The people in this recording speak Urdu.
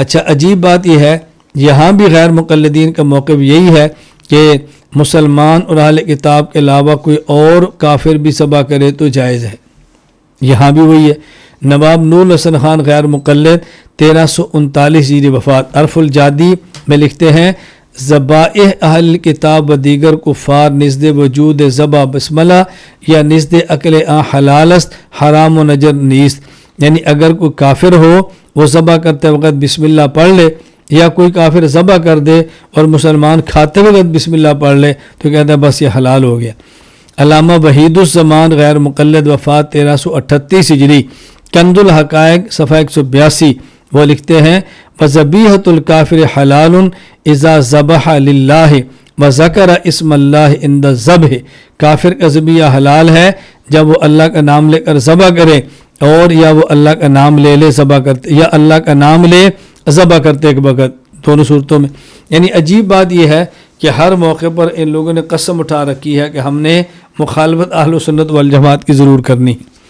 اچھا عجیب بات یہ ہے، یہاں بھی غیر مقلدین کا موقف یہی ہے کہ مسلمان اور اہل کتاب کے علاوہ کوئی اور کافر بھی ذبح کرے تو جائز ہے، یہاں بھی وہی ہے۔ نواب نور الحسن خان غیر مقلد 1339 ہجری وفات، عرف الجادی میں لکھتے ہیں ذبائح اہل کتاب و دیگر کفار نزد وجود ذبح بسملہ یا نزد عقل حلال است حرام و نجر نیست، یعنی اگر کوئی کافر ہو وہ ذبح کرتے وقت بسم اللہ پڑھ لے، یا کوئی کافر ذبح کر دے اور مسلمان کھاتے وقت بسم اللہ پڑھ لے تو کہتا ہے بس یہ حلال ہو گیا۔ علامہ وحید الزمان غیر مقلد وفات 1338 ہجری، کنز الحقائق صفحہ 182 وہ لکھتے ہیں وذبیحۃ الکافر حلال اذا ذبح للہ وذکر اسم اللہ عند الذبح، کافر کا ذبیحہ حلال ہے جب وہ اللہ کا نام لے کر ذبح کرے، اور یا وہ اللہ کا نام لے ذبح کرتے، یا اللہ کا نام لے ذبح کرتے ایک وقت، دونوں صورتوں میں۔ یعنی عجیب بات یہ ہے کہ ہر موقع پر ان لوگوں نے قسم اٹھا رکھی ہے کہ ہم نے مخالفت اہل سنت والجماعت کی ضرور کرنی۔